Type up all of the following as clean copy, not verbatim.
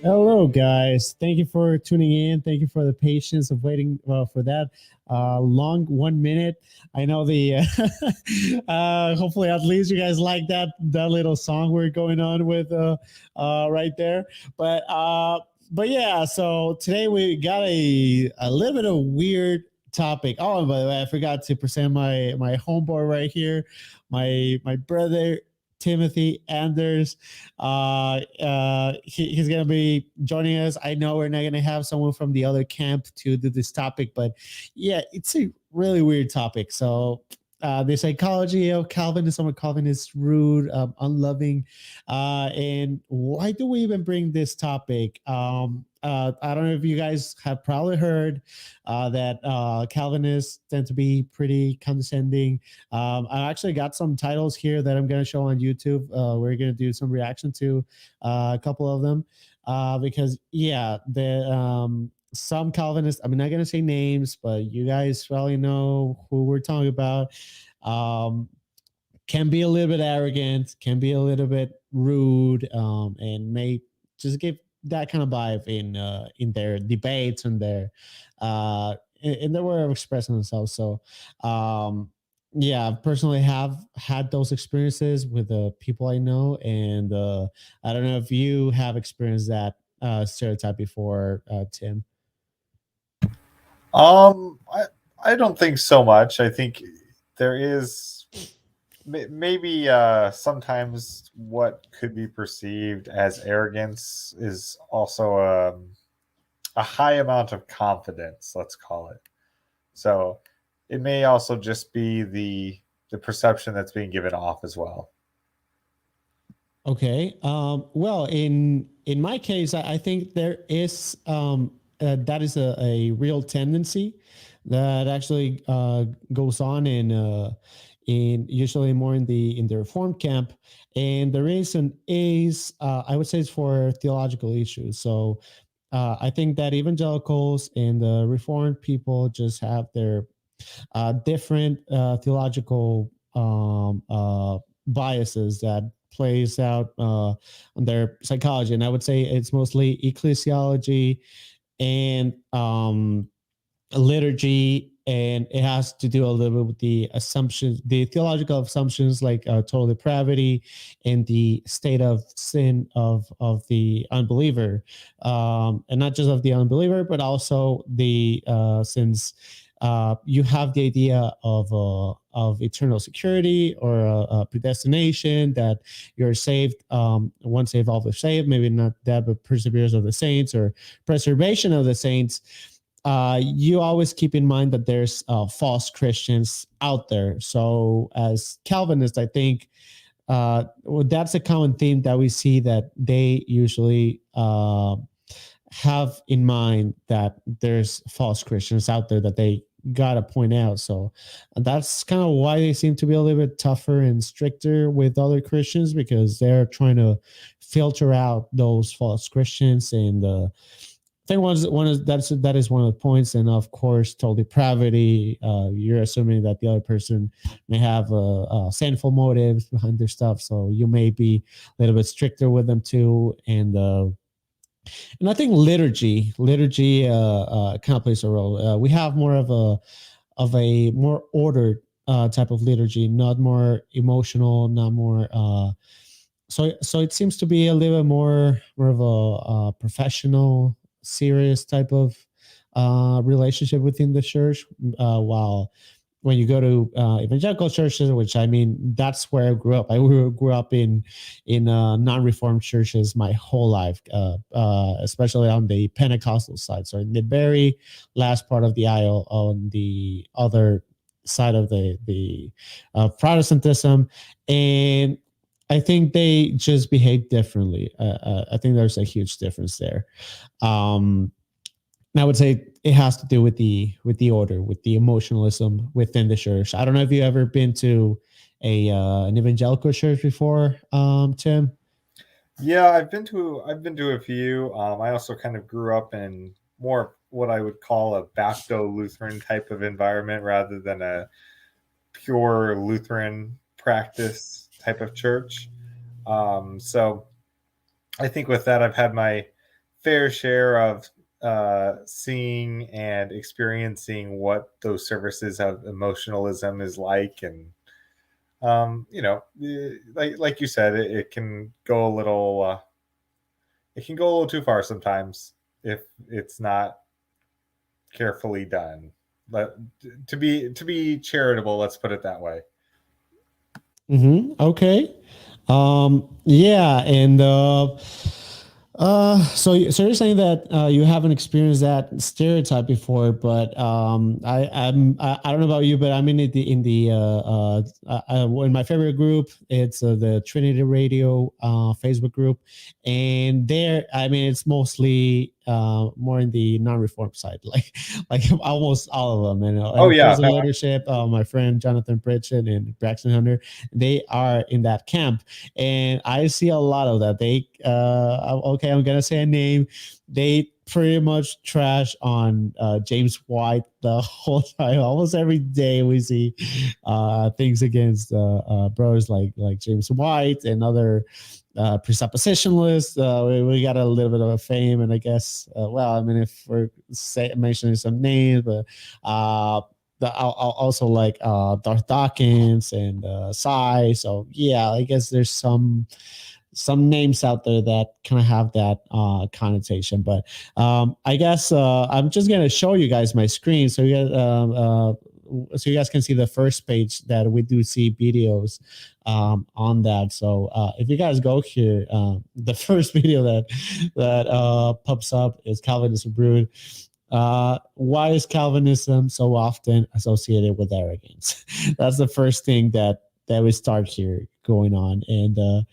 Hello, guys. Thank you for tuning in. Thank you for the patience of waiting for that long 1 minute. I know the. Hopefully, at least you guys like that little song we're going on with right there. But uh, but yeah. So today we got a little bit of weird topic. Oh, and by the way, I forgot to present my homeboy right here, my brother Timothy Anders. He's gonna be joining us. I know we're not gonna have someone from the other camp to do this topic, but yeah, it's a really weird topic. So the psychology of Calvinism, or Calvinist rude, unloving, and why do we even bring this topic? I don't know if you guys have probably heard that Calvinists tend to be pretty condescending. I actually got some titles here that I'm going to show on YouTube. We're going to do some reaction to a couple of them because, yeah, the some Calvinists, I'm not going to say names, but you guys probably know who we're talking about. Um, can be a little bit arrogant, can be a little bit rude, and may just give that kind of vibe in their debates and their in their way of expressing themselves. So, yeah, I personally have had those experiences with the people I know, and I don't know if you have experienced that stereotype before, Tim. I don't think so much. I think there is maybe sometimes what could be perceived as arrogance is also a high amount of confidence, let's call it. So it may also just be the perception that's being given off as well. Okay. Well, in my case, I think there is that is a real tendency that actually goes on in usually more in the Reformed camp, and the reason is I would say it's for theological issues. So I think that evangelicals and the Reformed people just have their different theological biases that plays out on their psychology, and I would say it's mostly ecclesiology and liturgy, and it has to do a little bit with the assumptions, the theological assumptions, like total depravity and the state of sin of the unbeliever, and not just of the unbeliever, but also the since you have the idea of eternal security or predestination, that you're saved, once saved always saved, maybe not that, but perseverance of the saints or preservation of the saints. You always keep in mind that there's false Christians out there. So as Calvinists, I think well, that's a common theme that we see, that they usually have in mind that there's false Christians out there that they gotta point out. So that's kind of why they seem to be a little bit tougher and stricter with other Christians, because they're trying to filter out those false Christians. And I think that is one of the points. And of course, total depravity. You're assuming that the other person may have sinful motives behind their stuff, so you may be a little bit stricter with them too. And I think liturgy kind of plays a role. We have more of a more ordered type of liturgy, not more emotional, not more. So it seems to be a little bit more of a professional, serious type of relationship within the church. While when you go to evangelical churches, which I mean, that's where I grew up. I grew up in non-reformed churches my whole life, especially on the Pentecostal side. So in the very last part of the aisle, on the other side of the Protestantism, and I think they just behave differently. I think there's a huge difference there. Um, and I would say it has to do with the order, with the emotionalism within the church. I don't know if you ever been to a an evangelical church before, Tim. Yeah, I've been to a few. I also kind of grew up in more what I would call a Bapto Lutheran type of environment rather than a pure Lutheran practice type of church. So I think with that, I've had my fair share of seeing and experiencing what those services of emotionalism is like, and like you said, it can go a little too far sometimes if it's not carefully done. But to be charitable, let's put it that way. Okay. Yeah, and so you're saying that you haven't experienced that stereotype before, but I don't know about you, but I'm in my favorite group. It's the Trinity Radio Facebook group, and there, I mean, it's mostly more in the non-reform side, like almost all of them. And Oh in yeah, prison leadership, my friend Jonathan Pritchett and Braxton Hunter, they are in that camp, and I see a lot of that. They okay, I'm gonna say a name. They pretty much trash on James White the whole time. Almost every day we see things against brothers like James White and other presuppositionalists. We got a little bit of a fame, and I guess well, I mean, if we're mentioning some names, but I'll also like Darth Dawkins and Psy. So yeah, I guess there's some names out there that kind of have that connotation. But I guess I'm just gonna show you guys my screen so you guys can see the first page that we do see videos on that. So if you guys go here, the first video that pops up is Calvinism Brood. Why is Calvinism so often associated with arrogance? That's the first thing that we start here going on, and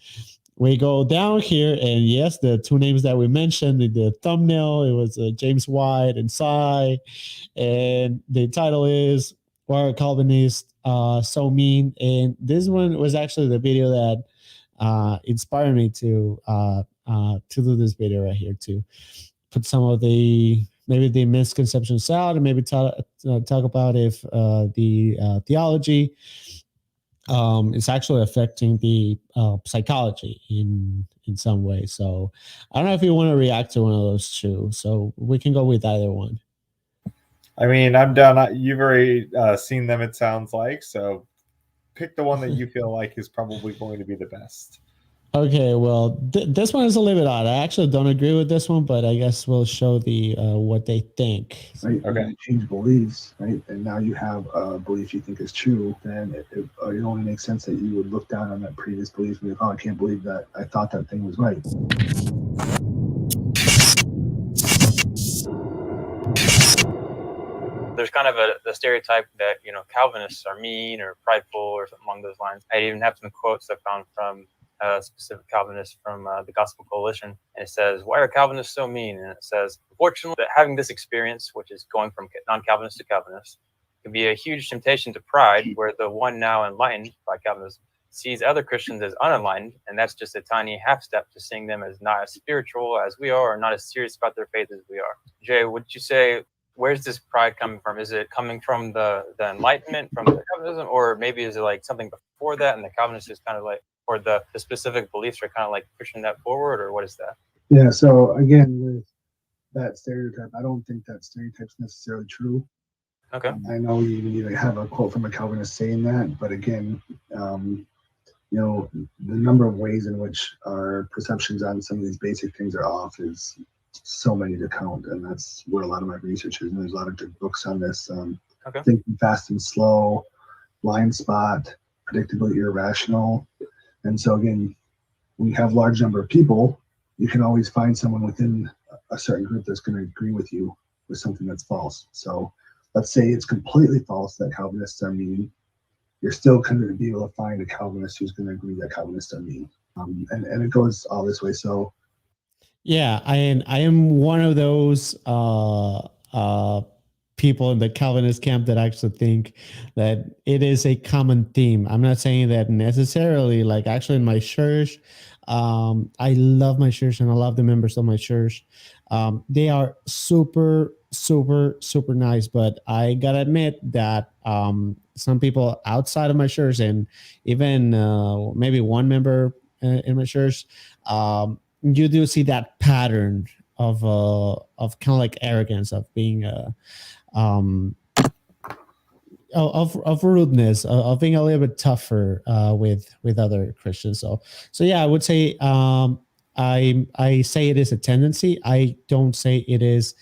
we go down here, and yes, the two names that we mentioned in the thumbnail, it was James White and Psy, and the title is "Why Are Calvinists So Mean?" And this one was actually the video that inspired me to do this video right here, to put some of the maybe the misconceptions out, and maybe talk about if the theology it's actually affecting the psychology in some way. So I don't know if you want to react to one of those two. So we can go with either one. I mean, I'm done. You've already seen them, it sounds like. So pick the one that you feel like is probably going to be the best. Okay, well, this one is a little bit odd. I actually don't agree with this one, but I guess we'll show the what they think. Right? Okay. You change beliefs, right? And now you have a belief you think is true. Then it only makes sense that you would look down on that previous belief and be like, oh, I can't believe that I thought that thing was right. There's kind of the stereotype that, Calvinists are mean or prideful or something along those lines. I even have some quotes I found from specific Calvinists from the Gospel Coalition. And it says, "Why are Calvinists so mean?" And it says, "Fortunately, that having this experience, which is going from non-Calvinist to Calvinist, can be a huge temptation to pride, where the one now enlightened by Calvinism sees other Christians as unenlightened, and that's just a tiny half step to seeing them as not as spiritual as we are, or not as serious about their faith as we are." Jay, would you say, where's this pride coming from? Is it coming from the Enlightenment, from the Calvinism, or maybe is it like something before that, and the Calvinists is kind of like, or the specific beliefs are kind of like pushing that forward, or what is that? Yeah, so again, with that stereotype, I don't think that stereotype's necessarily true. Okay. I know you have a quote from a Calvinist saying that, but again, the number of ways in which our perceptions on some of these basic things are off is so many to count, and that's where a lot of my research is. And there's a lot of good books on this. Thinking Fast and Slow, Blind Spot, Predictably Irrational. And so again, when you have a large number of people, you can always find someone within a certain group that's going to agree with you with something that's false. So let's say it's completely false that Calvinists are mean. You're still going to be able to find a Calvinist who's going to agree that Calvinists are mean. And it goes all this way. So yeah, I am one of those people in the Calvinist camp that actually think that it is a common theme. I'm not saying that necessarily, like actually in my church, I love my church and I love the members of my church. They are super, super, super nice, but I gotta admit that some people outside of my church, and even maybe one member in my church, you do see that pattern kind of like arrogance, of being of rudeness, of being a little bit tougher with other Christians. So yeah, I would say I say it is a tendency. I don't say it is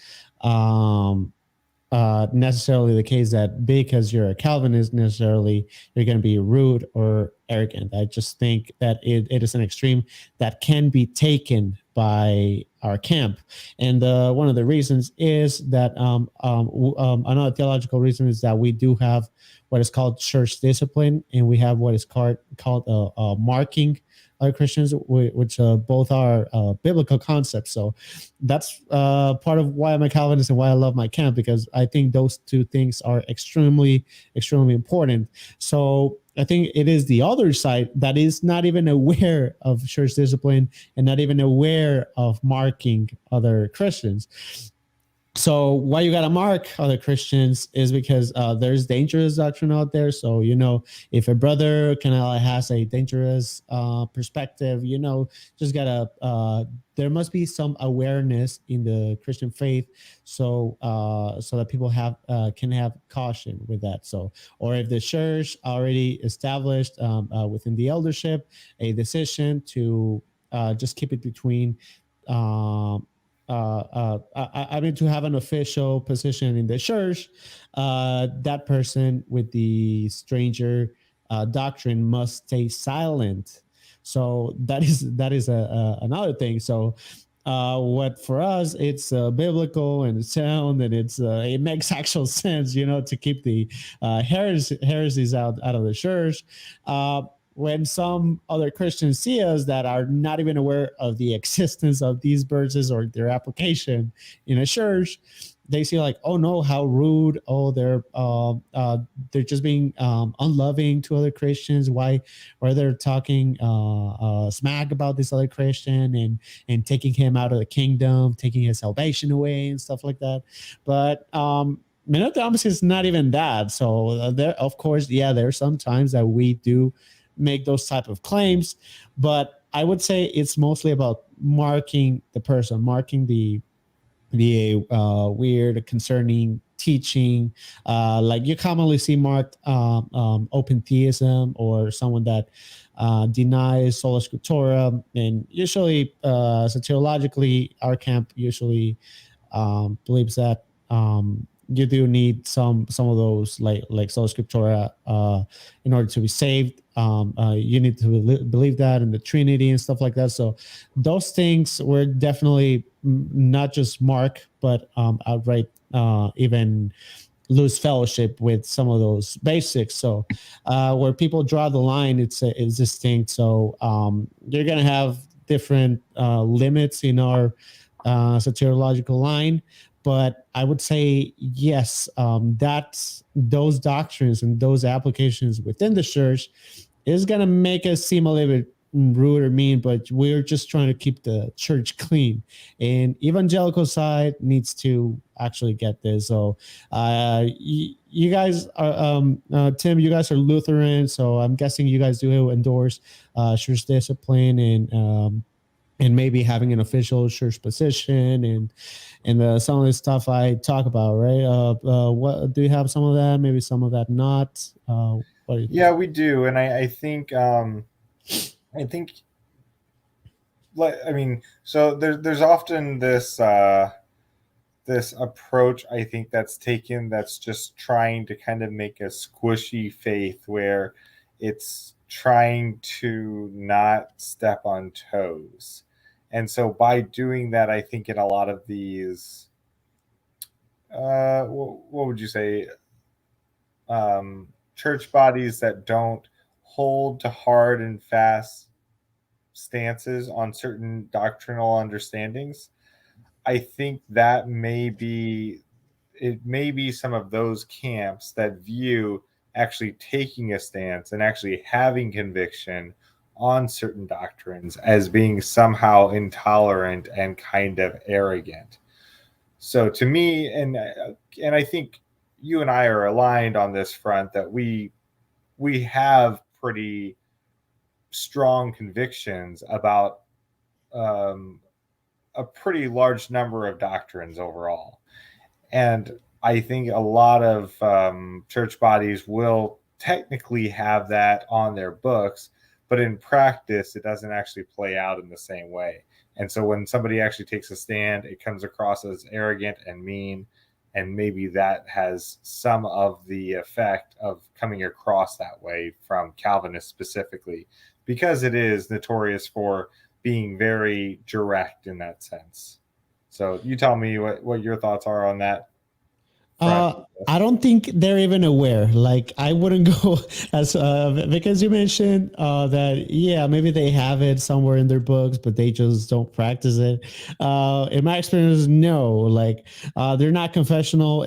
necessarily the case that because you're a Calvinist, necessarily you're going to be rude or arrogant. I just think that it is an extreme that can be taken by our camp. And one of the reasons is that another theological reason is that we do have what is called church discipline, and we have what is called marking other Christians, which both are biblical concepts. So that's part of why I'm a Calvinist and why I love my camp, because I think those two things are extremely, extremely important. So I think it is the other side that is not even aware of church discipline and not even aware of marking other Christians. So why you got to mark other Christians is because there's dangerous doctrine out there. So, if a brother kind of has a dangerous perspective, just got to, there must be some awareness in the Christian faith. So that people can have caution with that. So, or if the church already established within the eldership a decision to just keep it between I mean, to have an official position in the church, that person with the stranger doctrine must stay silent. So that is another thing. So what for us, it's biblical and it's sound, and it makes actual sense, to keep the heresies out of the church. When some other Christians see us that are not even aware of the existence of these verses or their application in a church, they see like, oh no, how rude! Oh, they're just being unloving to other Christians. Why they're talking smack about this other Christian and taking him out of the kingdom, taking his salvation away and stuff like that. But Monotheism is not even that. So there, of course, yeah, there are some times that we do make those type of claims, but I would say it's mostly about marking the person, marking the weird, concerning teaching. Like you commonly see marked open theism, or someone that denies sola scriptura, and usually soteriologically, our camp usually believes that you do need some of those like sola scriptura in order to be saved. You need to believe that in the Trinity and stuff like that. So those things were definitely not just mark, but outright even lose fellowship with some of those basics. So where people draw the line, it's distinct. So you're going to have different limits in our soteriological line. But I would say, yes, that's those doctrines and those applications within the church is going to make us seem a little bit rude or mean, but we're just trying to keep the church clean. And evangelical side needs to actually get this. So you guys are, Tim, you guys are Lutheran, so I'm guessing you guys do endorse church discipline and maybe having an official church position and some of the stuff I talk about, right? What do you have some of that? Maybe some of that not. Yeah, we do, and I think like so there's often this this approach I think that's taken that's just trying to kind of make a squishy faith where it's trying to not step on toes. And so by doing that, I think in a lot of these, what would you say, church bodies that don't hold to hard and fast stances on certain doctrinal understandings, I think that may be some of those camps that view actually taking a stance and actually having conviction on certain doctrines as being somehow intolerant and kind of arrogant. So to me, and I think you and I are aligned on this front, that we have pretty strong convictions about a pretty large number of doctrines overall. And I think a lot of church bodies will technically have that on their books, but in practice, it doesn't actually play out in the same way. And so when somebody actually takes a stand, it comes across as arrogant and mean. And maybe that has some of the effect of coming across that way from Calvinists specifically, because it is notorious for being very direct in that sense. So you tell me what your thoughts are on that. I don't think they're even aware. Like, I wouldn't go as because you mentioned that, yeah, maybe they have it somewhere in their books, but they just don't practice it. In my experience, no. Like, they're not confessional.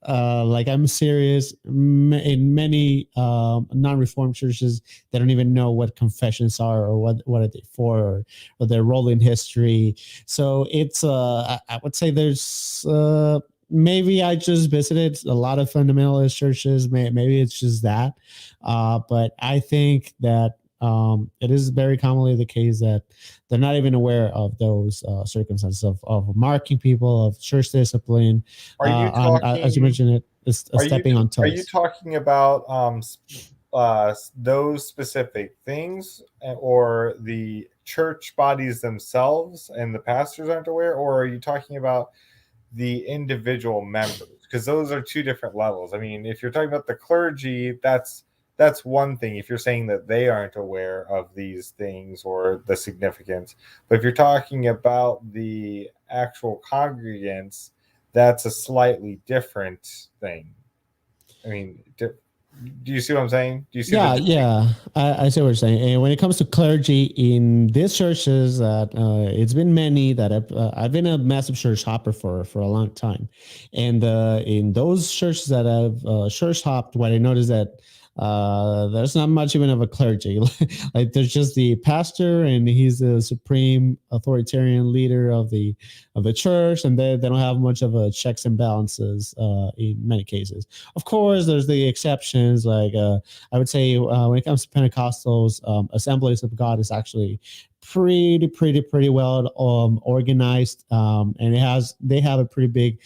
Like, I'm serious. In many non-reformed churches, they don't even know what confessions are, or what are they for, or their role in history. So it's I would say there's maybe I just visited a lot of fundamentalist churches. Maybe it's just that. But I think that it is very commonly the case that they're not even aware of those circumstances of marking people, of church discipline. Are you talking, as you mentioned, stepping on toes. Are you talking about those specific things, or the church bodies themselves and the pastors aren't aware, or are you talking about the individual members? Because those are two different levels. I mean, if you're talking about the clergy, that's one thing, if you're saying that they aren't aware of these things or the significance. But if you're talking about the actual congregants, that's a slightly different thing. I mean, do you see what I'm saying? Do you see? Yeah. I see what you're saying. And when it comes to clergy in these churches, that it's been many that I've been a massive church hopper for a long time, and in those churches that I've church hopped, what I noticed that there's not much even of a clergy. Like, there's just the pastor, and he's the supreme authoritarian leader of the church, and they don't have much of a checks and balances in many cases. Of course, there's the exceptions. Like, I would say when it comes to Pentecostals, Assemblies of God is actually pretty well organized, and they have a pretty big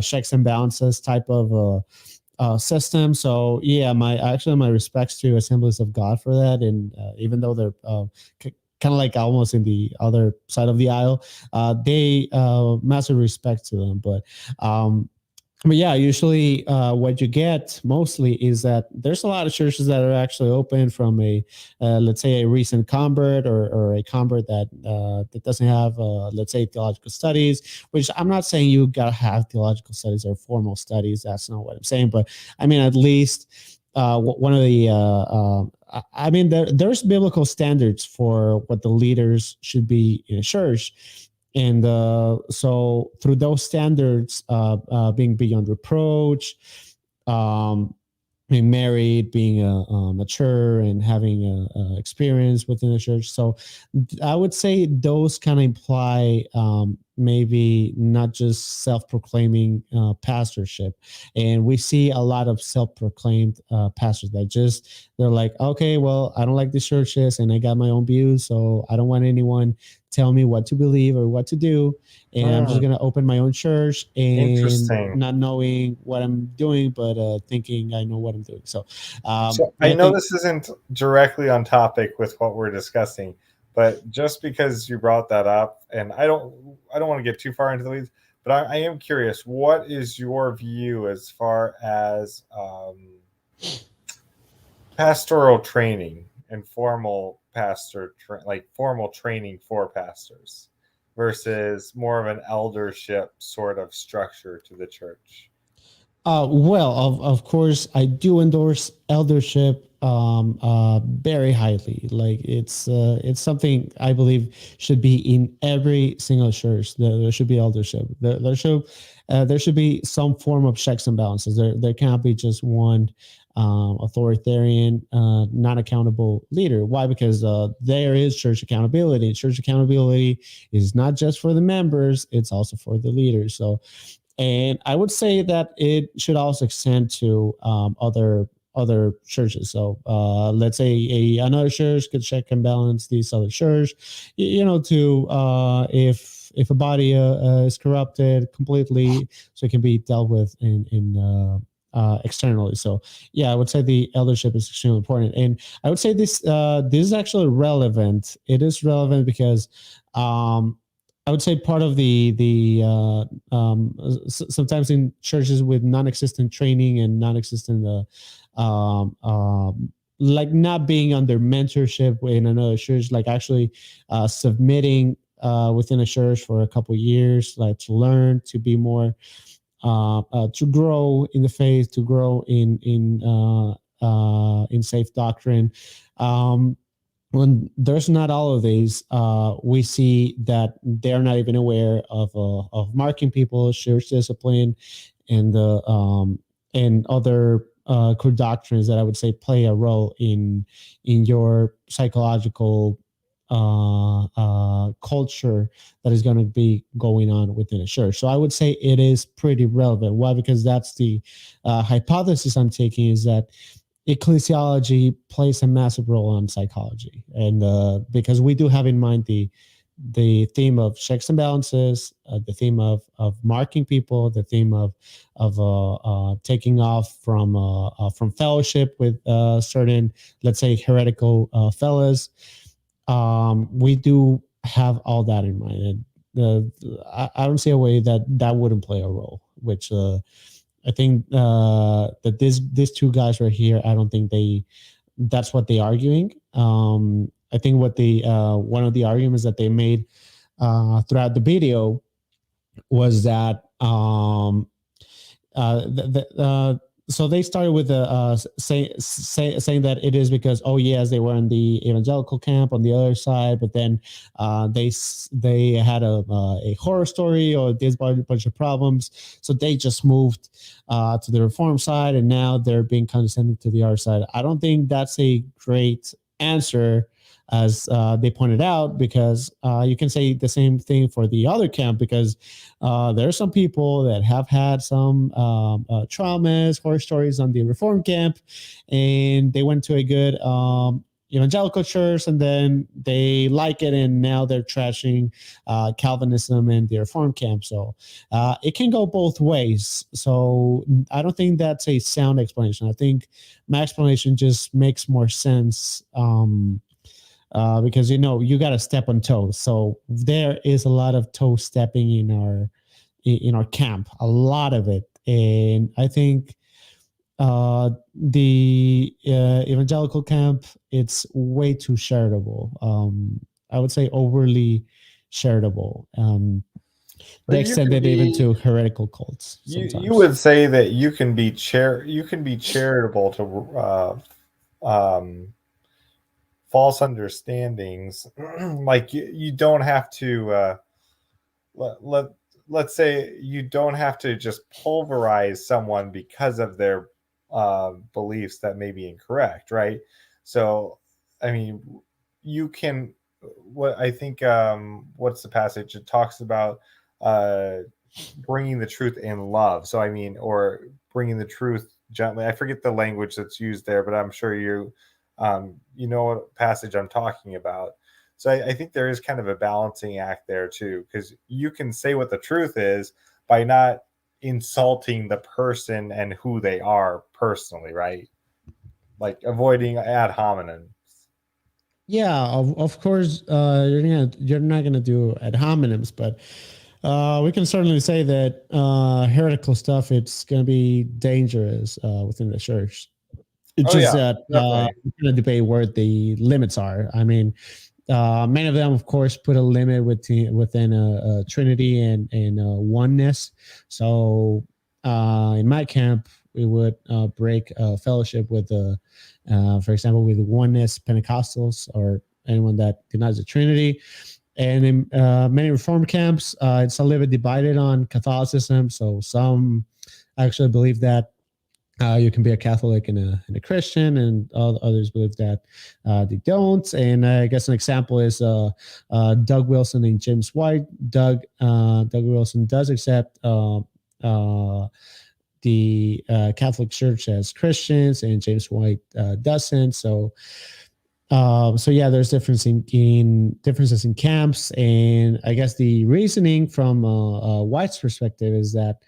checks and balances type of system. So yeah, my respects to Assemblies of God for that. And even though they're kind of like almost in the other side of the aisle, they massive respect to them. But yeah, usually what you get mostly is that there's a lot of churches that are actually open from let's say a recent convert, or a convert that doesn't have, let's say, theological studies, which I'm not saying you got to have theological studies or formal studies. That's not what I'm saying. But I mean, at least one of the, I mean, there's biblical standards for what the leaders should be in a church. And so through those standards, being beyond reproach, being married, being mature, and having experience within the church. So I would say those kind of imply maybe not just self-proclaiming pastorship. And we see a lot of self-proclaimed pastors that they're like, okay, well, I don't like these churches, and I got my own views, so I don't want anyone tell me what to believe or what to do, and I'm just going to open my own church, and not knowing what I'm doing, but thinking I know what I'm doing. So I know this isn't directly on topic with what we're discussing, but just because you brought that up, and I don't want to get too far into the weeds, but I am curious, what is your view as far as pastoral training and formal formal training for pastors versus more of an eldership sort of structure to the church? Well, of course, I do endorse eldership very highly. Like, it's something I believe should be in every single church. There should be eldership. There should be some form of checks and balances. There can't be just one authoritarian, non-accountable leader. Why? Because there is church accountability. Church accountability is not just for the members; it's also for the leaders. So, and I would say that it should also extend to other churches. So let's say another church could check and balance these other church, to if if a body is corrupted completely, so it can be dealt with in externally. So yeah, I would say the eldership is extremely important, and I would say this is actually relevant. It is relevant because I would say part of sometimes in churches with non-existent training and non-existent like not being under mentorship in another church, like actually submitting within a church for a couple of years, like to learn, to be more to grow in the faith, to grow in safe doctrine. When there's not all of these, we see that they're not even aware of marking people, church discipline, and and other core doctrines that I would say play a role in your psychological culture that is going to be going on within a church. So I would say it is pretty relevant. Why? Because that's the hypothesis I'm taking, is that ecclesiology plays a massive role on psychology, and because we do have in mind the theme of checks and balances, the theme of marking people, the theme of taking off from fellowship with certain, let's say, heretical fellows. We do have all that in mind, and I don't see a way that wouldn't play a role, which I think that these two guys right here, I don't think that's what they're arguing. I think what one of the arguments that they made throughout the video was that so they started with saying that it is because, oh yes, they were in the evangelical camp on the other side, but then they had a horror story or this bunch of problems, so they just moved to the reform side, and now they're being condescending to the other side. I don't think that's a great answer, as they pointed out, because you can say the same thing for the other camp, because there are some people that have had some traumas, horror stories on the reform camp, and they went to a good evangelical church, and then they like it, and now they're trashing Calvinism and the reform camp. So it can go both ways. So I don't think that's a sound explanation. I think my explanation just makes more sense. Because you got to step on toes, so there is a lot of toe stepping in our camp, a lot of it, and I think the evangelical camp, it's way too charitable. I would say overly charitable. They extended even to heretical cults. You would say that you can be charitable to false understandings. Like you don't have to let's say you don't have to just pulverize someone because of their beliefs that may be incorrect, right? So I mean, you can, what I think, what's the passage? It talks about bringing the truth in love. So I mean, or bringing the truth gently. I forget the language that's used there, but I'm sure you know what passage I'm talking about. So I think there is kind of a balancing act there too, because you can say what the truth is by not insulting the person and who they are personally, right? Like avoiding ad hominem. Yeah, of course, you're not gonna do ad hominems, but we can certainly say that heretical stuff, it's gonna be dangerous within the church. It's just that we're gonna debate where the limits are. I mean, many of them, of course, put a limit within a Trinity and oneness. So in my camp, we would break fellowship with for example, with oneness Pentecostals or anyone that denies the Trinity. And in many Reformed camps, it's a little bit divided on Catholicism. So some actually believe that you can be a Catholic and a Christian, and others believe that they don't. And I guess an example is Doug Wilson and James White. Doug Wilson does accept the Catholic Church as Christians, and James White doesn't. So So yeah, there's differences in camps, and I guess the reasoning from White's perspective is that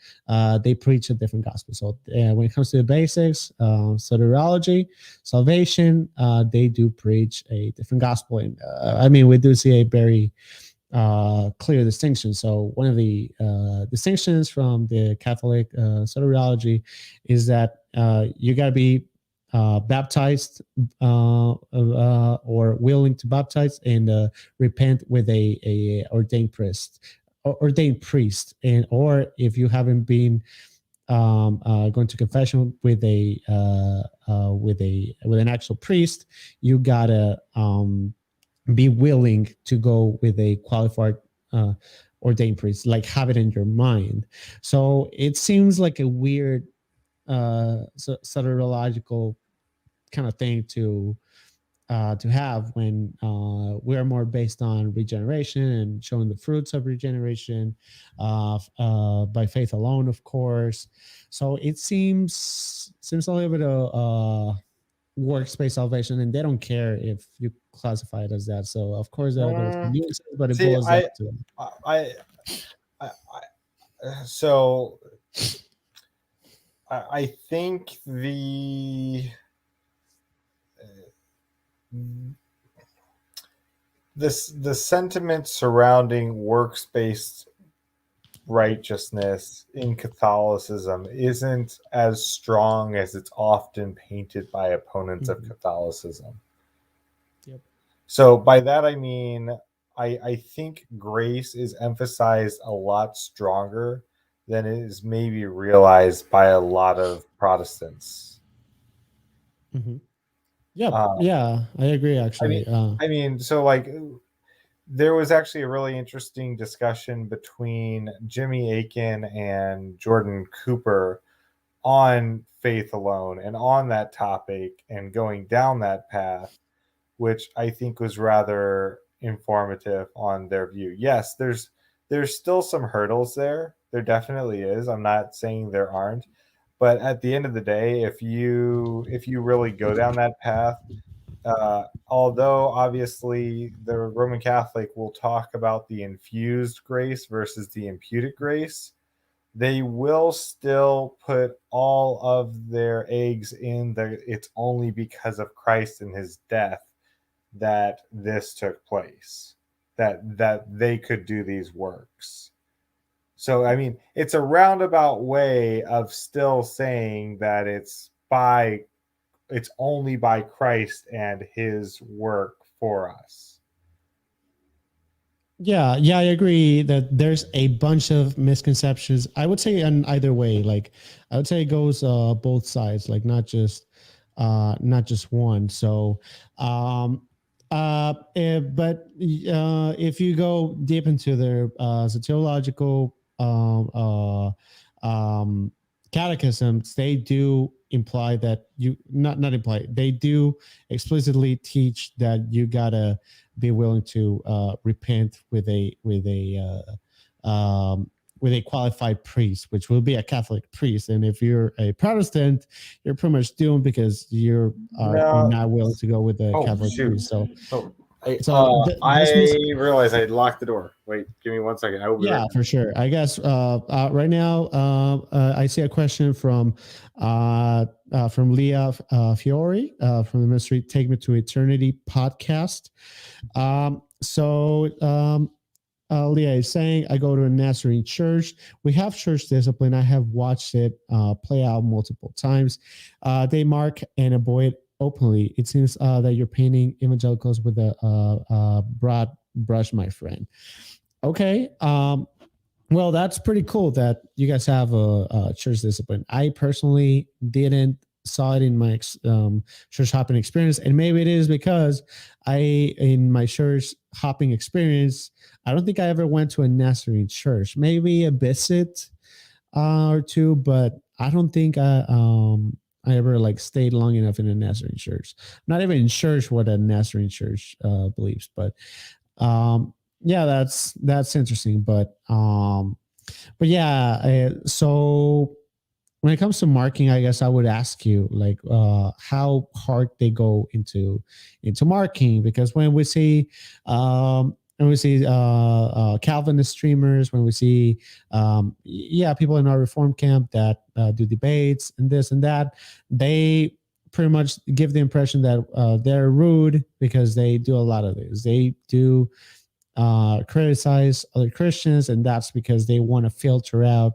they preach a different gospel. So when it comes to the basics, soteriology, salvation, they do preach a different gospel. And I mean, we do see a very clear distinction. So one of the distinctions from the Catholic soteriology is that you got to be baptized or willing to baptize and repent with a ordained priest, and or if you haven't been going to confession with an actual priest, you gotta be willing to go with a qualified ordained priest, like have it in your mind. So it seems like a weird soteriological kind of thing to have when we are more based on regeneration and showing the fruits of regeneration by faith alone, of course. So it seems a little bit of workspace salvation, and they don't care if you classify it as that. So of course there's nuances, but it See, boils down to so I think the sentiment surrounding works-based righteousness in Catholicism isn't as strong as it's often painted by opponents of Catholicism. Yep. So by that I mean I think grace is emphasized a lot stronger than it is maybe realized by a lot of Protestants. Yeah, I agree actually. I mean, so like there was actually a really interesting discussion between Jimmy Akin and Jordan Cooper on faith alone and on that topic and going down that path, which I think was rather informative on their view. Yes, there's still some hurdles there. There definitely is. I'm not saying there aren't, but at the end of the day, if you really go down that path, although obviously the Roman Catholic will talk about the infused grace versus the imputed grace, they will still put all of their eggs in the it's only because of Christ and his death that this took place, that they could do these works. So I mean, it's a roundabout way of still saying that it's only by Christ and his work for us. Yeah, I agree that there's a bunch of misconceptions. I would say in either way, like I would say it goes both sides, like not just one. So but if you go deep into their theological catechisms, they do imply that you not imply, they do explicitly teach that you gotta be willing to repent with a qualified priest, which will be a Catholic priest. And if you're a Protestant, you're pretty much doomed because you're not willing to go with a Catholic priest. So, I realized I locked the door. Wait, give me 1 second. I will be right back. For sure. I guess right now I see a question from Leah Fiore from the Ministry Take Me to Eternity podcast. Leah is saying, I go to a Nazarene church. We have church discipline. I have watched it play out multiple times. They mark and avoid openly. It seems that you're painting evangelicals with a broad brush, my friend. Okay. Well, that's pretty cool that you guys have a church discipline. I personally didn't saw it in my church hopping experience, and maybe it is because in my church hopping experience, I don't think I ever went to a Nazarene church. Maybe a visit or two, but I don't think I ever like stayed long enough in a Nazarene church. I'm not even sure what a Nazarene church believes, but yeah, that's interesting. But yeah, so when it comes to marking, I guess I would ask you like how hard they go into marking, because when we see Calvinist streamers, when we see people in our reform camp that do debates and this and that, they pretty much give the impression that they're rude because they do a lot of this. They do criticize other Christians, and that's because they want to filter out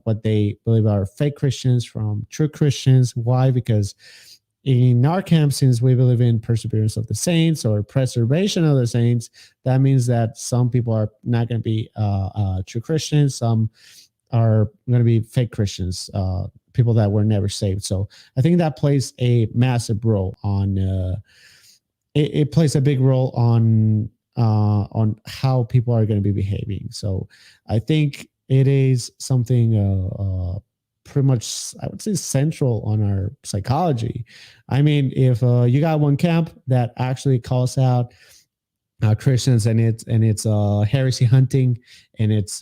what they believe are fake Christians from true Christians. Why? Because in our camp, since we believe in perseverance of the saints or preservation of the saints, that means that some people are not going to be true Christians. Some are going to be fake Christians, people that were never saved. So I think that plays a massive role on. It plays a big role on how people are going to be behaving. So I think it is something pretty much, I would say, central on our psychology. I mean, if you got one camp that actually calls out Christians and it's heresy hunting, and it's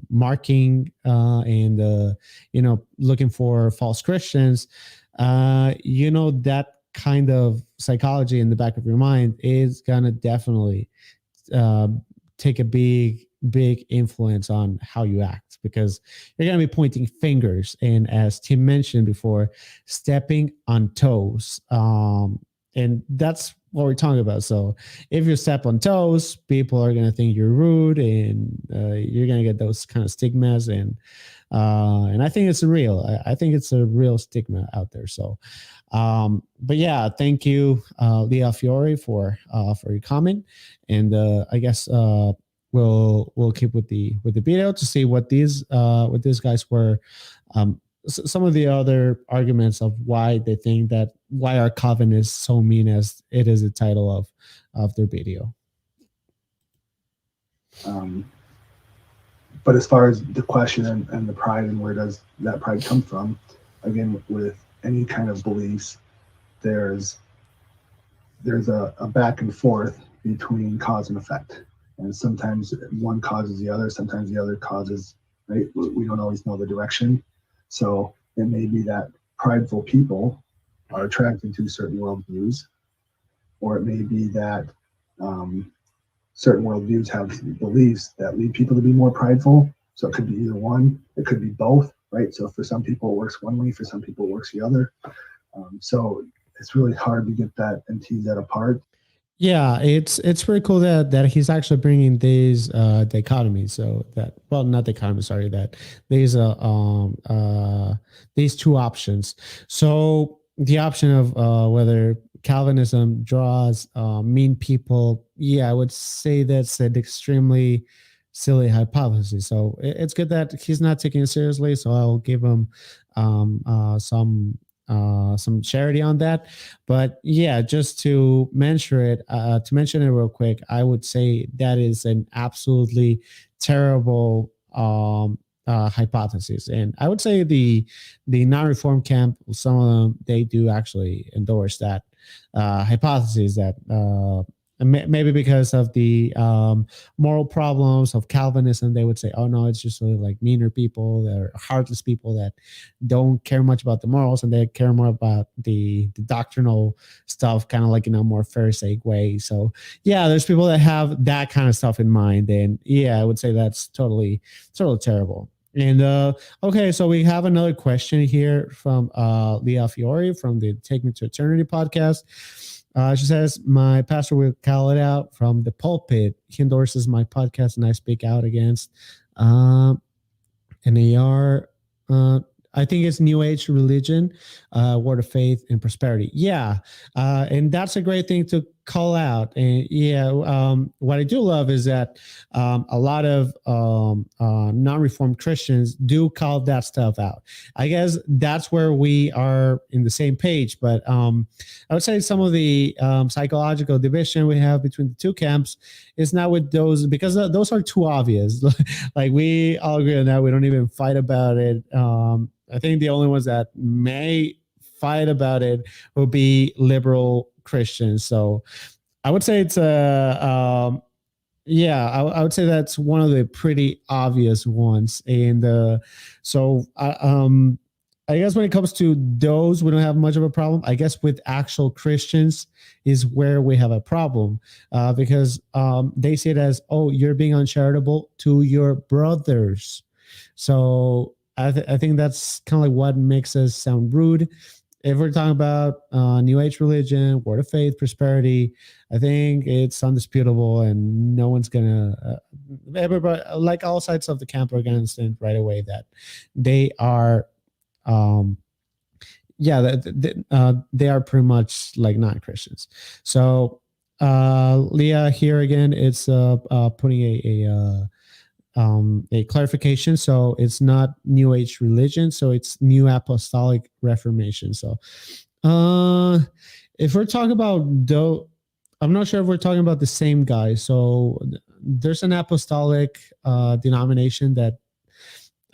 marking and looking for false Christians, that kind of psychology in the back of your mind is gonna definitely take a big influence on how you act, because you're going to be pointing fingers and, as Tim mentioned before, stepping on toes, and that's what we're talking about. So if you step on toes, people are going to think you're rude, and you're going to get those kind of stigmas, and I think it's real. I think it's a real stigma out there. So but yeah, thank you, Leah Fiore, for your comment, and I guess we'll keep with the video to see what these guys were, some of the other arguments of why they think that why are Calvinists so mean, as it is the title of their video. But as far as the question and the pride, and where does that pride come from, again, with any kind of beliefs, there's a back and forth between cause and effect. And sometimes one causes the other, sometimes the other causes, right? We don't always know the direction. So it may be that prideful people are attracted to certain worldviews, or it may be that certain worldviews have beliefs that lead people to be more prideful. So it could be either one, it could be both, right? So for some people it works one way, for some people it works the other. So it's really hard to get that and tease that apart. Yeah, it's pretty cool that he's actually bringing these dichotomies. So that, well, not dichotomy, sorry, that these two options. So the option of whether Calvinism draws mean people, yeah, I would say that's an extremely silly hypothesis. So it's good that he's not taking it seriously. So I'll give him some charity on that. But yeah, just to mention it real quick, I would say that is an absolutely terrible hypothesis. And I would say the non-reform camp, some of them, they do actually endorse that hypothesis, that maybe because of the moral problems of Calvinism, they would say, oh no, it's just really like meaner people, they're heartless people that don't care much about the morals, and they care more about the doctrinal stuff, kind of like in a more Pharisaic way. So yeah, there's people that have that kind of stuff in mind, and yeah, I would say that's totally terrible. And okay, so we have another question here from Leah Fiore from the Take Me to Eternity podcast. She says, my pastor will call it out from the pulpit. He endorses my podcast and I speak out against NAR. I think it's New Age religion, word of faith and prosperity. Yeah. And that's a great thing to call out. And yeah, what I do love is that a lot of non-reformed Christians do call that stuff out. I guess that's where we are in the same page. But I would say some of the psychological division we have between the two camps is not with those, because those are too obvious. Like, we all agree on that. We don't even fight about it. I think the only ones that may fight about it will be liberal Christians. So I would say it's Yeah, I would say that's one of the pretty obvious ones. And so I guess when it comes to those, we don't have much of a problem. I guess with actual Christians is where we have a problem, because they see it as, oh, you're being uncharitable to your brothers. So I think that's kind of like what makes us sound rude. If we're talking about New Age religion, Word of Faith, prosperity, I think it's undisputable, and no one's gonna. Everybody, like all sides of the camp, are gonna understand right away that they are, um, yeah, they are pretty much like non-Christians. So, Leah, here again, it's putting a clarification. So it's not New Age religion. So it's New Apostolic Reformation. So if we're talking about, though, I'm not sure if we're talking about the same guy. So there's an apostolic denomination that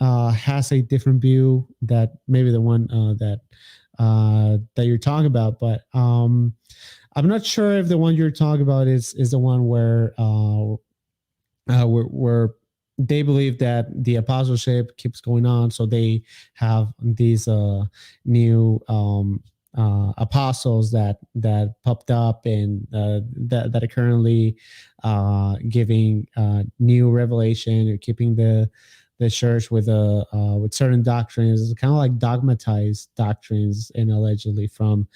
has a different view that maybe the one that you're talking about, but I'm not sure if the one you're talking about is the one where where they believe that the apostleship keeps going on, so they have these new apostles that popped up, and that are currently giving new revelation, or keeping the church with certain doctrines, kind of like dogmatized doctrines, and allegedly from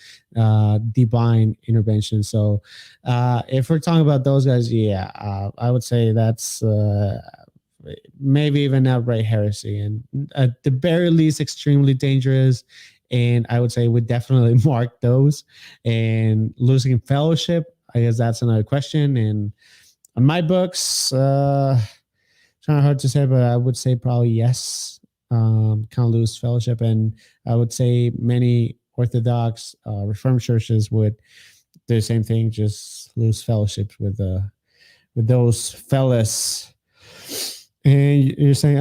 divine intervention. So if we're talking about those guys, yeah, I would say that's maybe even outright heresy, and at the very least extremely dangerous. And I would say we definitely mark those. And losing fellowship, I guess that's another question. And on my books, kind of hard to say, but I would say probably yes. Kind of lose fellowship, and I would say many Orthodox Reformed churches would do the same thing, just lose fellowships with those fellas. And you're saying,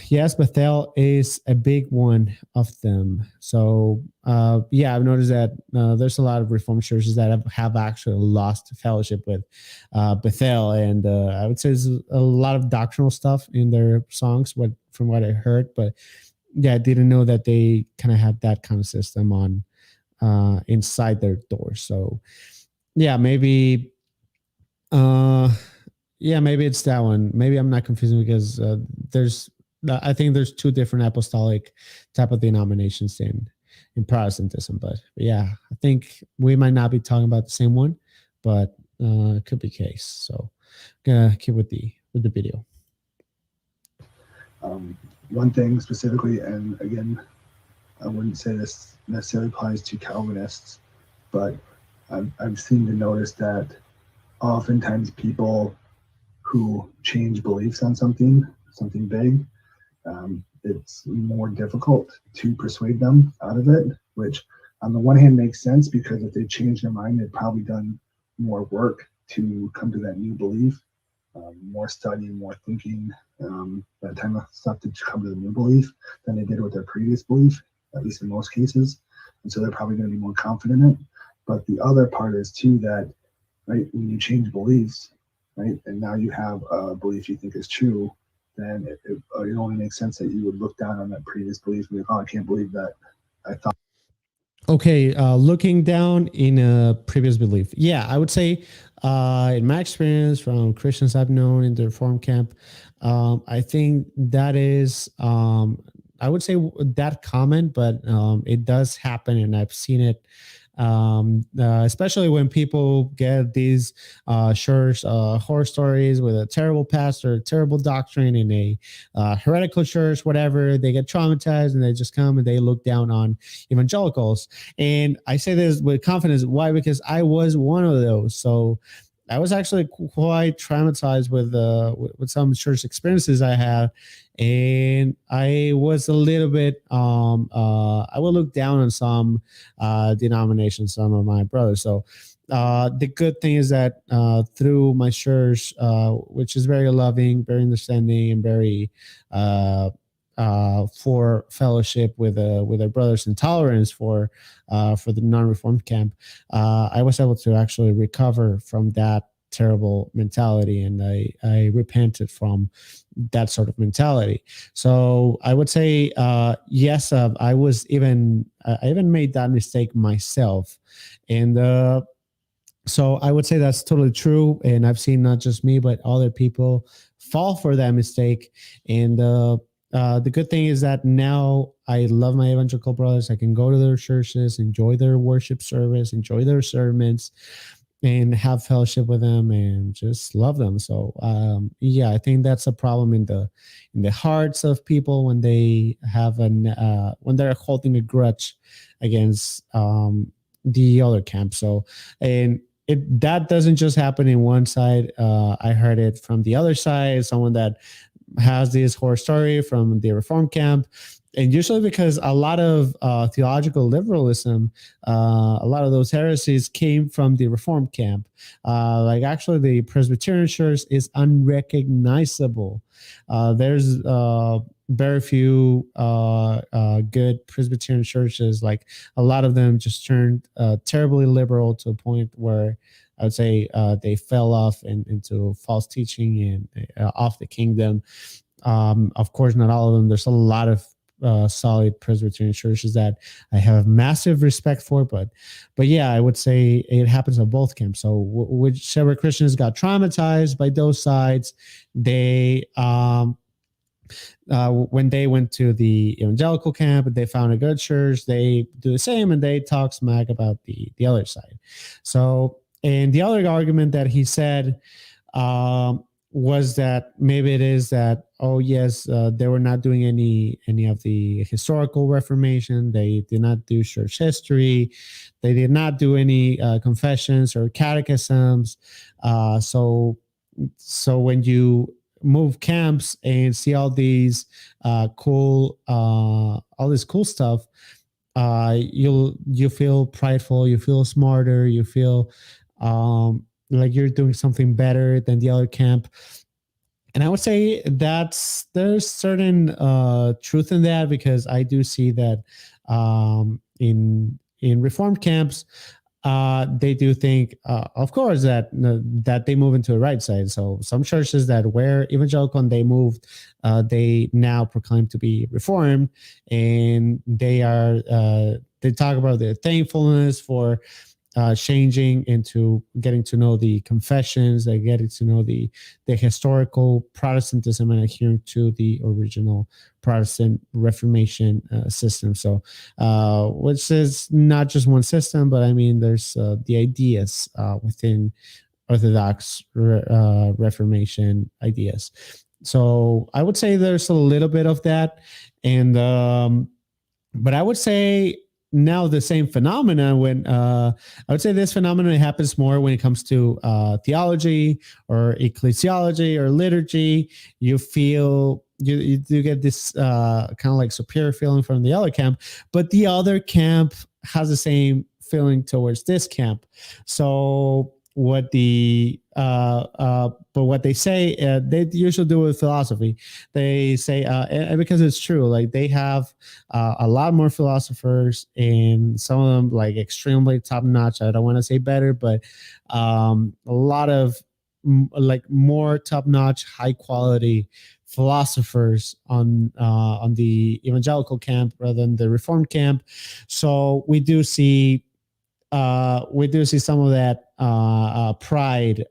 yes, Bethel is a big one of them. So, yeah, I've noticed that there's a lot of Reformed churches that have actually lost fellowship with Bethel. And I would say there's a lot of doctrinal stuff in their songs, from what I heard. But yeah, I didn't know that they kind of had that kind of system on inside their doors. So, yeah, maybe. Yeah, maybe it's that one. Maybe I'm not confusing, because I think there's two different apostolic type of denominations in Protestantism. But yeah, I think we might not be talking about the same one, but it could be the case. So gonna keep with the video. One thing specifically, and again, I wouldn't say this necessarily applies to Calvinists, but I've seen to notice that oftentimes people who change beliefs on something big, it's more difficult to persuade them out of it, which on the one hand makes sense, because if they change their mind, they've probably done more work to come to that new belief, more study, more thinking, that type of stuff to come to the new belief than they did with their previous belief, at least in most cases. And so they're probably going to be more confident in it. But the other part is too that, right, when you change beliefs, right, and now you have a belief you think is true, then it only makes sense that you would look down on that previous belief and be like, oh, I can't believe that I thought. Okay, looking down in a previous belief. Yeah, I would say in my experience from Christians I've known in the Reform camp, I think that is, I would say that common, but it does happen, and I've seen it. Especially when people get these church horror stories with a terrible pastor, terrible doctrine in a heretical church, whatever, they get traumatized and they just come and they look down on evangelicals. And I say this with confidence. Why? Because I was one of those. So I was actually quite traumatized with some church experiences I had, and I was a little bit I will look down on some denominations, some of my brothers. So the good thing is that through my church, which is very loving, very understanding, and very for fellowship with our brothers, and tolerance for the non-reformed camp, I was able to actually recover from that terrible mentality, and I repented from that sort of mentality. So I would say yes, I even made that mistake myself, and so I would say that's totally true. And I've seen not just me, but other people fall for that mistake. And the good thing is that now I love my evangelical brothers. I can go to their churches, enjoy their worship service, enjoy their sermons, and have fellowship with them and just love them. So yeah, I think that's a problem in the hearts of people when they have when they're holding a grudge against the other camp. So, and that doesn't just happen in one side. I heard it from the other side, someone that has this horror story from the Reform camp. And usually because a lot of theological liberalism, a lot of those heresies came from the Reform camp. Like actually the Presbyterian church is unrecognizable. There's very few good Presbyterian churches. Like a lot of them just turned terribly liberal to a point where I would say they fell off into false teaching and off the kingdom. Of course, not all of them. There's a lot of solid Presbyterian churches that I have massive respect for, but yeah, I would say it happens on both camps. So whichever Christians got traumatized by those sides, they when they went to the evangelical camp and they found a good church, they do the same and they talk smack about the other side. So, and the other argument that he said was that maybe it is that, oh yes, they were not doing any of the historical Reformation. They did not do church history. They did not do any confessions or catechisms. So when you move camps and see all these cool stuff, you feel prideful, you feel smarter, you feel like you're doing something better than the other camp. And I would say there's certain truth in that, because I do see that in Reformed camps, they do think, of course, that they move into the right side. So some churches that were evangelical and they moved, they now proclaim to be Reformed, and they talk about their thankfulness for changing into getting to know the confessions, they getting to know the historical Protestantism and adhering to the original Protestant Reformation system. So, which is not just one system, but I mean, there's the ideas within Orthodox Reformation ideas. So I would say there's a little bit of that, and but I would say now the same phenomenon when I would say this phenomenon happens more when it comes to theology or ecclesiology or liturgy. You feel you do get this kind of like superior feeling from the other camp, but the other camp has the same feeling towards this camp. So what what they say, they usually do with philosophy. They say, and because it's true, like they have a lot more philosophers, and some of them like extremely top notch. I don't want to say better, but a lot of like more top notch, high quality philosophers on the evangelical camp rather than the Reformed camp. So we do see some of that pride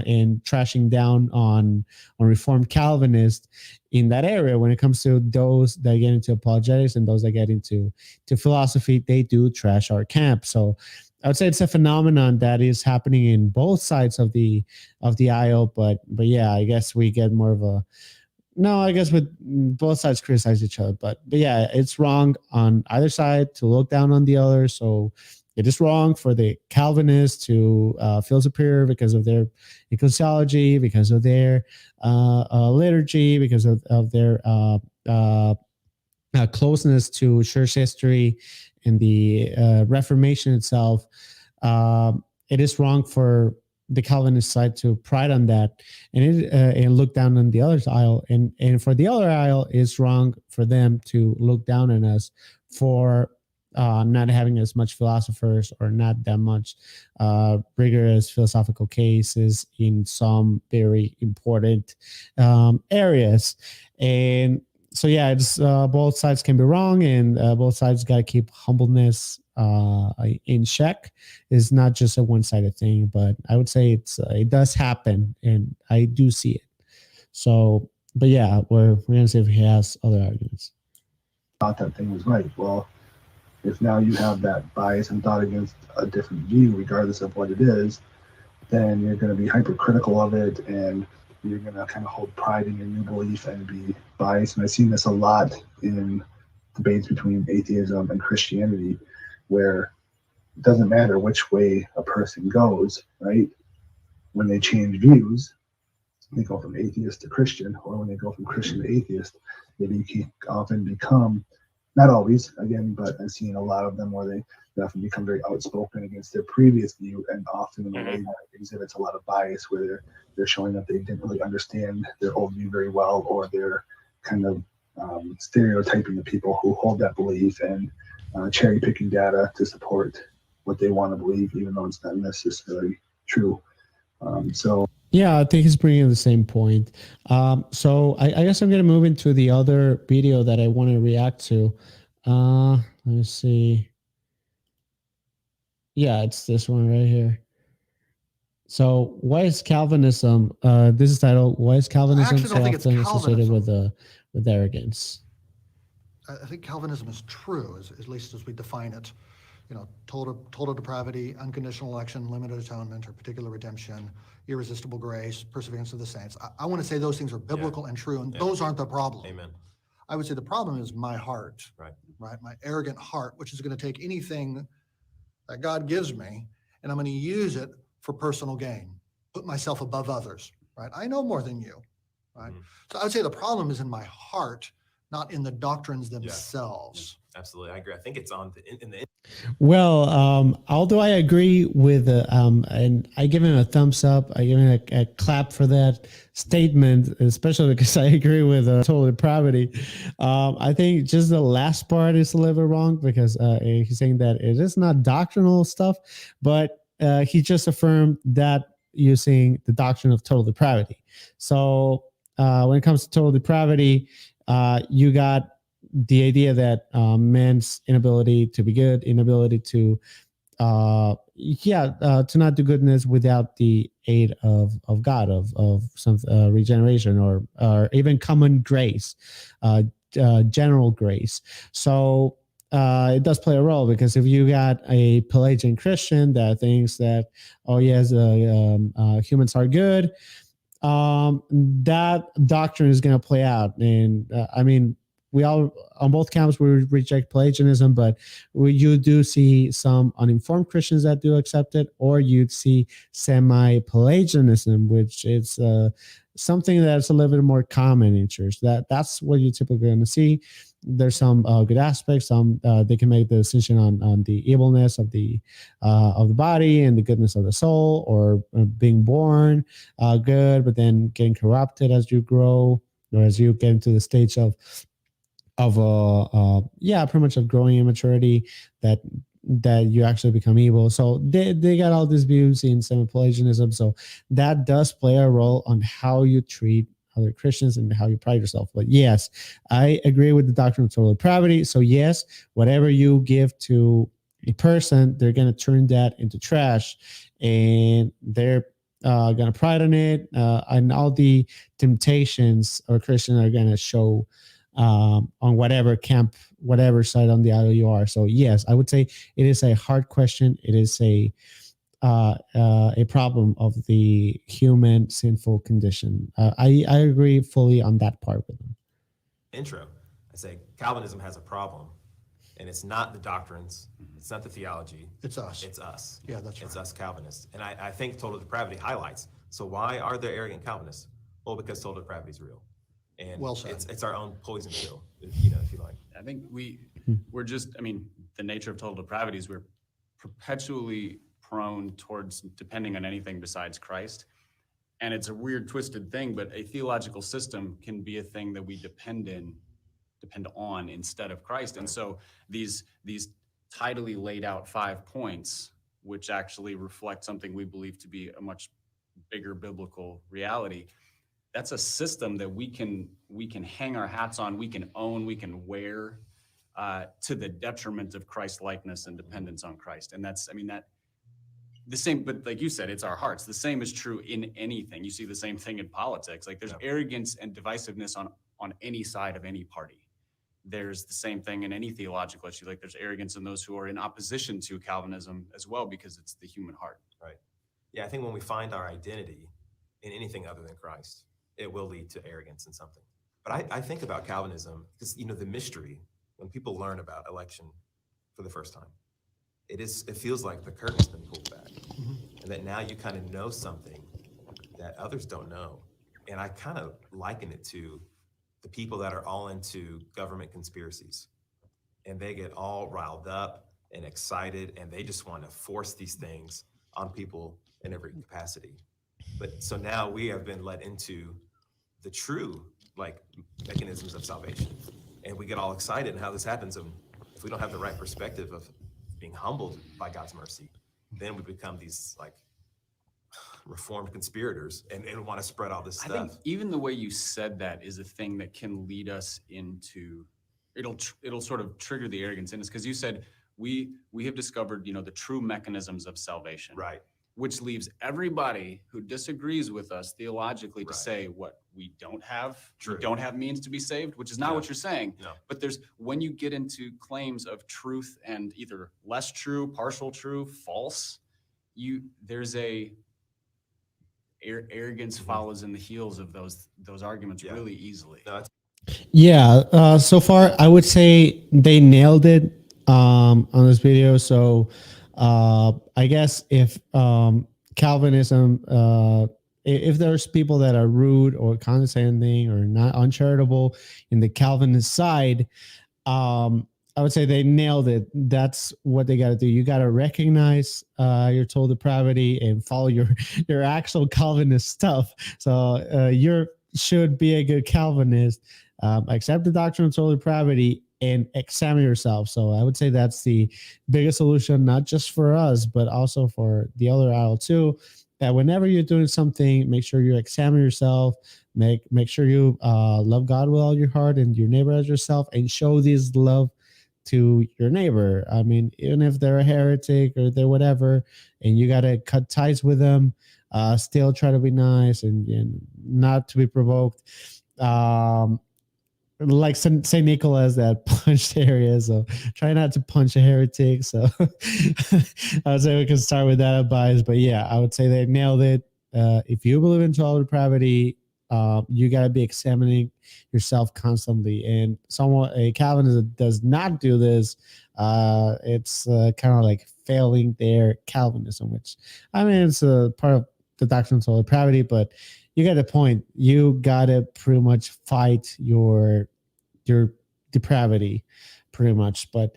in trashing down on Reformed Calvinists in that area. When it comes to those that get into apologetics and those that get into philosophy, they do trash our camp. So I would say it's a phenomenon that is happening in both sides of the aisle. But yeah, I guess we get more of a no. I guess with both sides criticize each other, but yeah, it's wrong on either side to look down on the other. So it is wrong for the Calvinists to feel superior because of their ecclesiology, because of their liturgy, because of their closeness to church history and the Reformation itself. It is wrong for the Calvinist side to pride on that and look down on the other aisle. And for the other aisle, it's wrong for them to look down on us for not having as much philosophers or not that much rigorous philosophical cases in some very important areas. And so, yeah, it's both sides can be wrong, and both sides got to keep humbleness in check. It's not just a one-sided thing, but I would say it does happen, and I do see it. So, but yeah, we're gonna see if he has other arguments. Thought that thing was right. Well, if now you have that bias and thought against a different view, regardless of what it is, then you're going to be hypercritical of it, and you're going to kind of hold pride in your new belief and be biased. And I've seen this a lot in debates between atheism and Christianity, where it doesn't matter which way a person goes, right? When they change views, they go from atheist to Christian, or when they go from Christian to atheist, they often become, not always, again, but I've seen a lot of them where they often become very outspoken against their previous view, and often in a way that exhibits a lot of bias, where they're showing that they didn't really understand their old view very well, or they're kind of stereotyping the people who hold that belief and cherry picking data to support what they want to believe, even though it's not necessarily true. Yeah, I think he's bringing the same point. So I guess I'm going to move into the other video that I want to react to. Let me see. Yeah, it's this one right here. So why is Calvinism, this is titled, why is Calvinism so often associated with arrogance? I think Calvinism is true, at least as we define it. You know, total depravity, unconditional election, limited atonement, or particular redemption, irresistible grace, perseverance of the saints. I want to say those things are biblical and true, and those aren't the problem. Amen. I would say the problem is my heart, Right? my arrogant heart, which is going to take anything that God gives me, and I'm going to use it for personal gain, put myself above others, right? I know more than you, right? So I would say the problem is in my heart, not in the doctrines themselves. Absolutely, I agree. I think it's on in the. Well, although I agree with, and I give him a thumbs up, I give him a clap for that statement, especially because I agree with total depravity. I think just the last part is a little bit wrong, because he's saying that it is not doctrinal stuff, but he just affirmed that using the doctrine of total depravity. So when it comes to total depravity, you got the idea that man's inability to be good, inability to not do goodness without the aid of God, of some regeneration, or even common grace, general grace. So it does play a role, because if you got a Pelagian Christian that thinks that, oh yes, humans are good, that doctrine is going to play out. And I mean, we all, on both camps, we reject Pelagianism, but you do see some uninformed Christians that do accept it, or you'd see semi-Pelagianism, which is something that's a little bit more common in church. That's what you're typically going to see. There's some good aspects. Some they can make the decision on the evilness of the body and the goodness of the soul, or being born good, but then getting corrupted as you grow, or as you get into the stage of pretty much of growing immaturity, that you actually become evil. So they got all these views in semi-Pelagianism. So that does play a role on how you treat other Christians and how you pride yourself. But yes, I agree with the doctrine of total depravity. So yes, whatever you give to a person, they're going to turn that into trash, and they're going to pride on it, and all the temptations of a Christian are going to show on whatever camp, whatever side on the aisle you are. So yes, I would say it is a hard question. It is a problem of the human sinful condition. I agree fully on that part with him. Intro, I say Calvinism has a problem, and it's not the doctrines, it's not the theology. It's us. It's us. Yeah, that's right. It's us Calvinists. And I think total depravity highlights. So why are there arrogant Calvinists? Well, because total depravity is real. And well said. It's our own poison pill, if you like. I think we're just, I mean, the nature of total depravity is we're perpetually prone towards depending on anything besides Christ. And it's a weird, twisted thing, but a theological system can be a thing that we depend on instead of Christ. And so these tidily laid out 5 points, which actually reflect something we believe to be a much bigger biblical reality. That's a system that we can hang our hats on, we can own, we can wear, to the detriment of Christ likeness and dependence on Christ. And that's, I mean, that the same, but like you said, it's our hearts. The same is true in anything. You see the same thing in politics. Like there's arrogance and divisiveness on any side of any party. There's the same thing in any theological issue. Like there's arrogance in those who are in opposition to Calvinism as well, because it's the human heart. Right. Yeah, I think when we find our identity in anything other than Christ, it will lead to arrogance in something. But I think about Calvinism because, you know, the mystery, when people learn about election for the first time, it feels like the curtain's been pulled back. And that now you kind of know something that others don't know. And I kind of liken it to the people that are all into government conspiracies, and they get all riled up and excited, and they just want to force these things on people in every capacity. But so now we have been led into the true like mechanisms of salvation, and we get all excited. And how this happens, if we don't have the right perspective of being humbled by God's mercy, then we become these like reformed conspirators and want to spread all this stuff. I think even the way you said that is a thing that can lead us into, it'll sort of trigger the arrogance in us, because you said we have discovered, you know, the true mechanisms of salvation, Right. which leaves everybody who disagrees with us theologically to Right. say what we don't have. True. We don't have means to be saved, which is not No. what you're saying. No. But when you get into claims of truth and either less true, partial true, false, there's a arrogance follows in the heels of those arguments really easily. No, it's Yeah. So far, I would say they nailed it on this video. So I guess if Calvinism, if there's people that are rude or condescending or not uncharitable in the Calvinist side, I would say they nailed it. That's what they got to do. You got to recognize your total depravity and follow your actual Calvinist stuff. So you should be a good Calvinist. Accept the doctrine of total depravity and examine yourself. So I would say that's the biggest solution, not just for us, but also for the other aisle too. That whenever you're doing something, make sure you examine yourself. Make sure you love God with all your heart and your neighbor as yourself, and show this love to your neighbor. I mean, even if they're a heretic or they're whatever, and you got to cut ties with them, still try to be nice and not to be provoked. Like St. Nicholas that punched areas, so try not to punch a heretic. So I would say we can start with that advice. But yeah, I would say they nailed it. If you believe in total depravity, you got to be examining yourself constantly. And a Calvinist that does not do this, it's kind of like failing their Calvinism, which I mean, it's a part of the doctrine of total depravity, but you get the point. You got to pretty much fight your depravity pretty much. But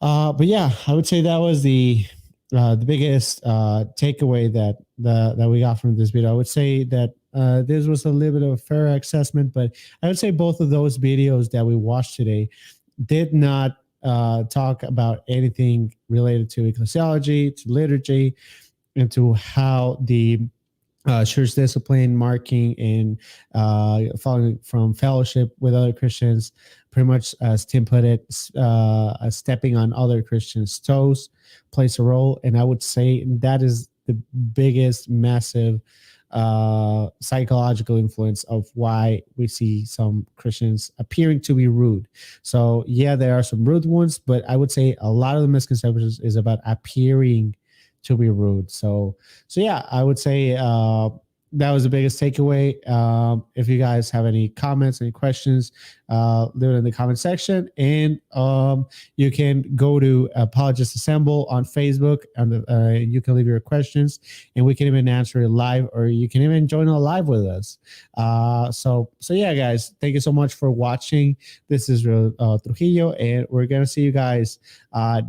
yeah, I would say that was the biggest takeaway that we got from this video. I would say that this was a little bit of a fair assessment, but I would say both of those videos that we watched today did not talk about anything related to ecclesiology, to liturgy, and to how the church discipline, marking, and following from fellowship with other Christians, pretty much as Tim put it, stepping on other Christians' toes plays a role. And I would say that is the biggest, massive psychological influence of why we see some Christians appearing to be rude. So yeah, there are some rude ones, but I would say a lot of the misconceptions is about appearing to be rude. So yeah, I would say that was the biggest takeaway. If you guys have any comments, any questions, leave it in the comment section. And you can go to Apologists Assemble on Facebook, and you can leave your questions, and we can even answer it live, or you can even join a live with us. So yeah, guys, thank you so much for watching. This is Israel Trujillo, and we're gonna see you guys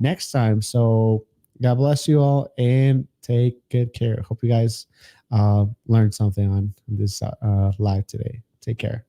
next time. So God bless you all, and take good care. Hope you guys learned something on this live today. Take care.